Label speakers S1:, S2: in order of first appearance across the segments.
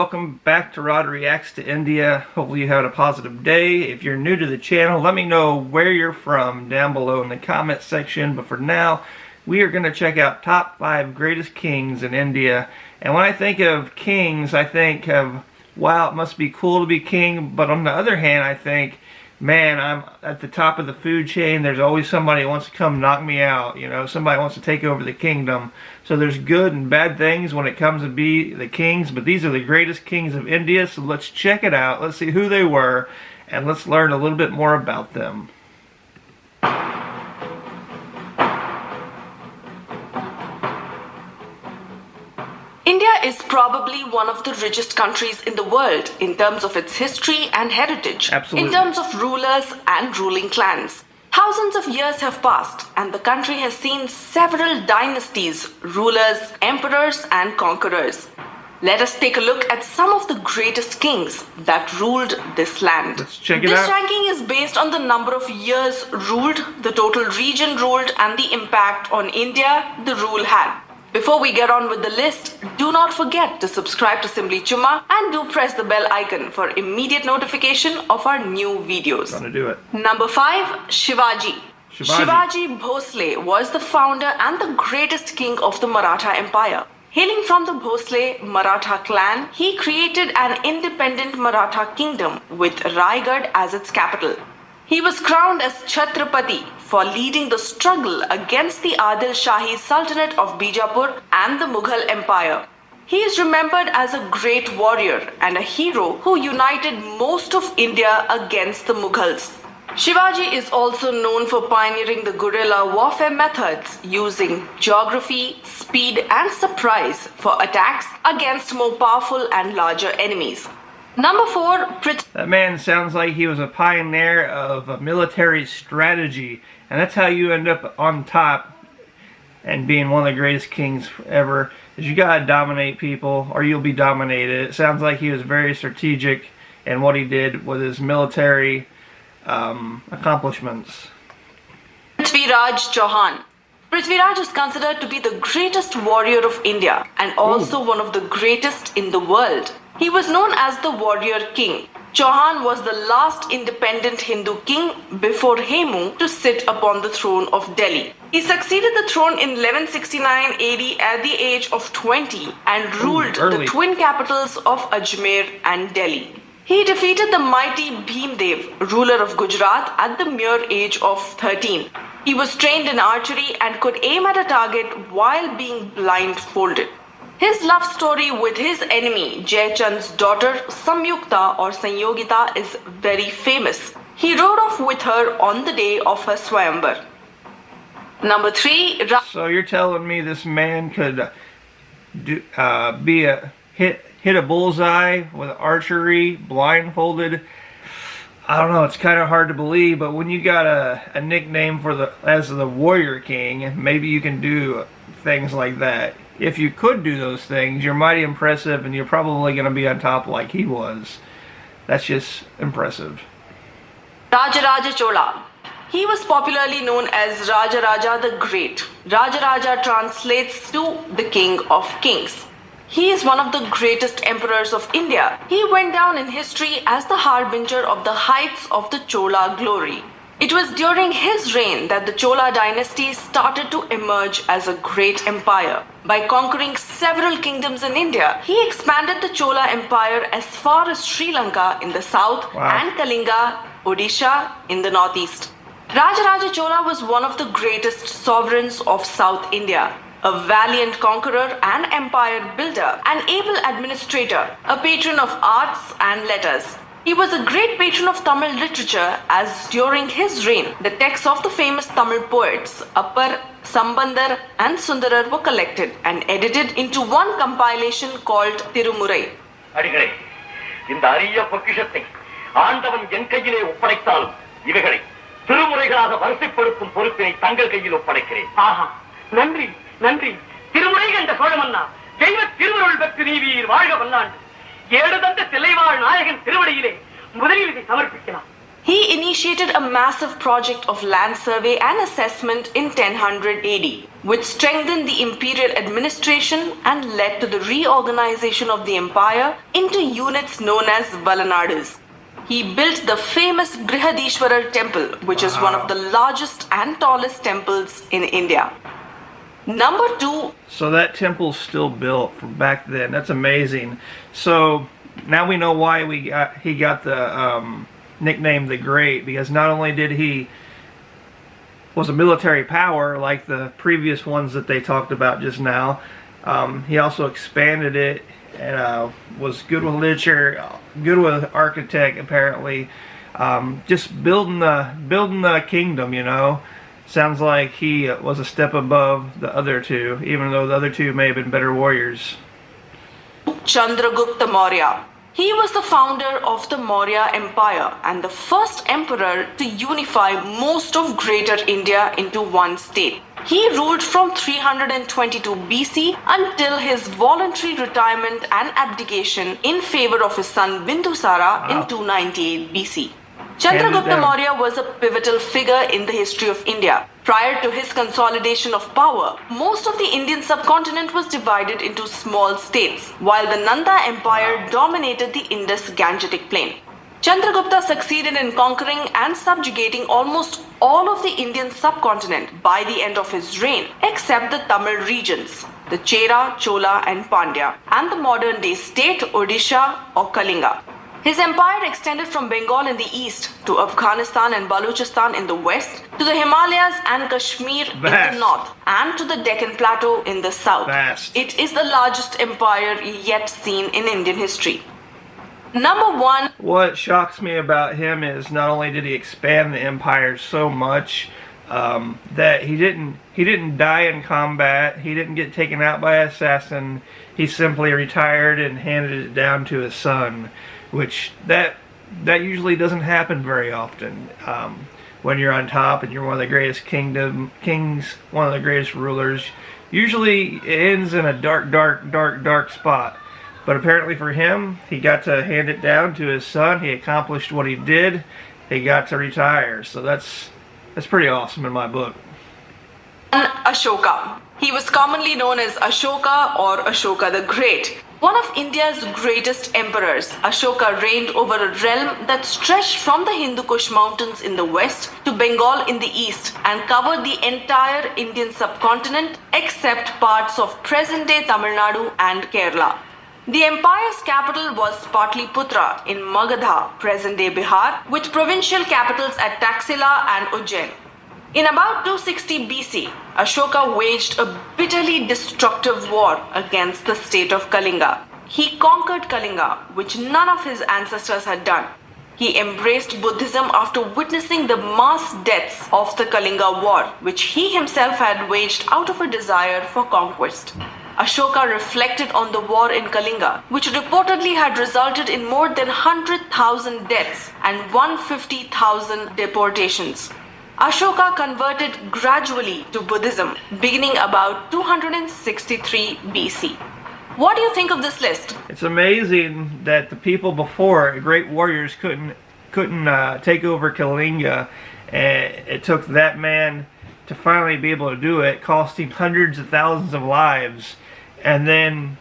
S1: Welcome back to Rod Reacts to India. Hopefully you had a positive day. If you're new to the channel, let me know where you're from down below in the comment section. But for now, we are going to check out top 5 greatest kings in India. And when I think of kings, I think of, wow, it must be cool to be king. But on the other hand, I think, man, I'm at the top of the food chain. There's always somebody who wants to come knock me out. You know, somebody wants to take over the kingdom. So there's good and bad things when it comes to be the kings. But these are the greatest kings of India. So let's check it out. Let's see who they were. And let's learn a little bit more about them.
S2: India is probably one of the richest countries in the world in terms of its history and heritage.
S1: Absolutely.
S2: In terms of rulers and ruling clans. Thousands of years have passed and the country has seen several dynasties, rulers, emperors and conquerors. Let us take a look at some of the greatest kings that ruled this land.
S1: Let's check it out.
S2: This ranking is based on the number of years ruled, the total region ruled and the impact on India the rule had. Before we get on with the list, do not forget to subscribe to Simply Chumma and do press the bell icon for immediate notification of our new videos.
S1: Gonna do it.
S2: Number 5. Shivaji. Shivaji Bhosle was the founder and the greatest king of the Maratha Empire. Hailing from the Bhosle Maratha clan, he created an independent Maratha kingdom with Raigad as its capital. He was crowned as Chhatrapati for leading the struggle against the Adil Shahi Sultanate of Bijapur and the Mughal Empire. He is remembered as a great warrior and a hero who united most of India against the Mughals. Shivaji is also known for pioneering the guerrilla warfare methods using geography, speed and surprise for attacks against more powerful and larger enemies. Number 4.
S1: That man sounds like he was a pioneer of a military strategy, and that's how you end up on top and being one of the greatest kings ever, is you gotta dominate people or you'll be dominated. It sounds like he was very strategic in what he did with his military accomplishments.
S2: Prithviraj Chauhan. Prithviraj is considered to be the greatest warrior of India and also one of the greatest in the world. He was known as the Warrior King. Chauhan was the last independent Hindu king before Hemu to sit upon the throne of Delhi. He succeeded the throne in 1169 AD at the age of 20 and ruled the twin capitals of Ajmer and Delhi. He defeated the mighty Bhimdev, ruler of Gujarat, at the mere age of 13. He was trained in archery and could aim at a target while being blindfolded. His love story with his enemy, Jayachand's daughter, Samyukta or Sanyogita, is very famous. He rode off with her on the day of her Swayamvar. Number 3.
S1: So you're telling me this man could hit a bullseye with archery, blindfolded? I don't know, it's kind of hard to believe, but when you got a nickname as the Warrior King, maybe you can do things like that. If you could do those things, you're mighty impressive and you're probably going to be on top like he was. That's just impressive.
S2: Rajaraja Chola. He was popularly known as Rajaraja the Great. Rajaraja translates to the King of Kings. He is one of the greatest emperors of India. He went down in history as the harbinger of the heights of the Chola glory. It was during his reign that the Chola dynasty started to emerge as a great empire. By conquering several kingdoms in India, he expanded the Chola Empire as far as Sri Lanka in the south and Kalinga, Odisha in the northeast. Rajaraja Chola was one of the greatest sovereigns of South India. A valiant conqueror and empire builder, an able administrator, a patron of arts and letters. He was a great patron of Tamil literature as during his reign, the texts of the famous Tamil poets Appar, Sambandar and Sundarar were collected and edited into one compilation called Tirumurai.
S3: அடிகளே, இந்த அரிய பொக்கிஷத்தை ஆண்டவன் என் கையிலே ஒப்படைத்தாலும் இவைகளை திருமுறைகளாக வரிசைப்படுத்தும் பொறுப்பினை தங்கள் கையில் ஒப்படைக்கிறேன். ஆஹா, நன்றி நன்றி. திருமுறை என்ற சோழமன்னா தெய்வ திருவருள் பெற்று நீவீர் வாழ்க வல்லாண்டு. ஏடு தந்த தில்லைவாழ் நாயகன் திருவடியிலே முதலில் இதை சமர்ப்பிக்கலாம்.
S2: He initiated a massive project of land survey and assessment in 1000 AD, which strengthened the imperial administration and led to the reorganization of the empire into units known as Valanadis. He built the famous Brihadishwarar temple, which is one of the largest and tallest temples in India. Number 2.
S1: So that temple's still built from back then. That's amazing. So now we know why he got the nickname the Great, because not only did he was a military power like the previous ones that they talked about just now, he also expanded it and was good with literature, good with architect apparently, just building the kingdom, you know. Sounds like he was a step above the other two, even though the other two may have been better warriors.
S2: Chandragupta Maurya. He was the founder of the Maurya Empire and the first emperor to unify most of Greater India into one state. He ruled from 322 BC until his voluntary retirement and abdication in favor of his son Bindusara in 298 BC. Chandragupta Maurya was a pivotal figure in the history of India. Prior to his consolidation of power, most of the Indian subcontinent was divided into small states, while the Nanda Empire dominated the Indus-Gangetic plain. Chandragupta succeeded in conquering and subjugating almost all of the Indian subcontinent by the end of his reign, except the Tamil regions, the Chera, Chola and Pandya, and the modern-day state Odisha or Kalinga. His empire extended from Bengal in the east to Afghanistan and Balochistan in the west, to the Himalayas and Kashmir in the north, and to the Deccan Plateau in the south. It is the largest empire yet seen in Indian history. Number 1.
S1: What shocks me about him is not only did he expand the empire so much, that he didn't die in combat, he didn't get taken out by an assassin, he simply retired and handed it down to his son, which that usually doesn't happen very often. When you're on top and you're one of the greatest kings, one of the greatest rulers, usually it ends in a dark spot. But apparently for him, he got to hand it down to his son. He accomplished what he did. He got to retire. So that's pretty awesome in my book.
S2: Ashoka. He was commonly known as Ashoka or Ashoka the Great. One of India's greatest emperors, Ashoka reigned over a realm that stretched from the Hindu Kush mountains in the west to Bengal in the east and covered the entire Indian subcontinent except parts of present-day Tamil Nadu and Kerala. The empire's capital was Patliputra in Magadha, present-day Bihar, with provincial capitals at Taxila and Ujjain. In about 260 BC, Ashoka waged a bitterly destructive war against the state of Kalinga. He conquered Kalinga, which none of his ancestors had done. He embraced Buddhism after witnessing the mass deaths of the Kalinga War, which he himself had waged out of a desire for conquest. Ashoka reflected on the war in Kalinga, which reportedly had resulted in more than 100,000 deaths and 150,000 deportations. Ashoka converted gradually to Buddhism, beginning about 263 BC. What do you think of this list?
S1: It's amazing that the people before, great warriors, couldn't take over Kalinga, and it took that man to finally be able to do it, costing hundreds of thousands of lives. And then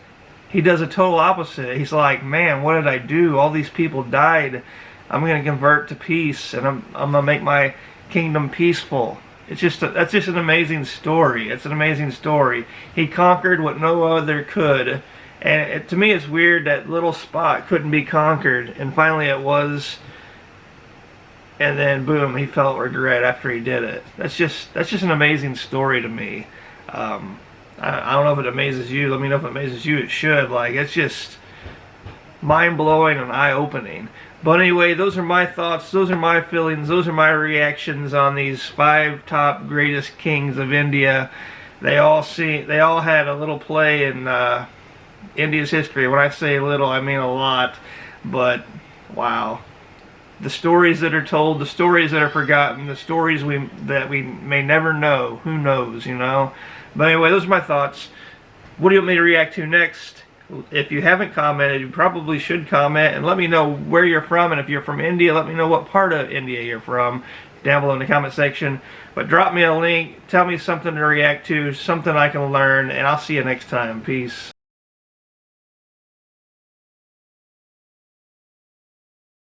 S1: he does a total opposite. He's like, man, what did I do? All these people died. I'm going to convert to peace, and I'm going to make my kingdom peaceful. That's just an amazing story. It's an amazing story. He conquered what no other could, and to me it's weird that little spot couldn't be conquered, and finally it was, and then boom, he felt regret after he did it. That's just an amazing story to me. I don't know if it amazes you. Let me know if it amazes you. It should. Like, it's just mind-blowing and eye-opening. But anyway, those are my thoughts, those are my feelings, those are my reactions on these 5 top greatest kings of India. They all had a little play in India's history. When I say little, I mean a lot. But wow, the stories that are told, the stories that are forgotten, the stories that we may never know. Who knows, you know? But anyway, those are my thoughts. What do you want me to react to next? If you haven't commented, you probably should comment and let me know where you're from. And if you're from India, let me know what part of India you're from down below in the comment section. But drop me a link, tell me something to react to, something I can learn, and I'll see you next time. Peace.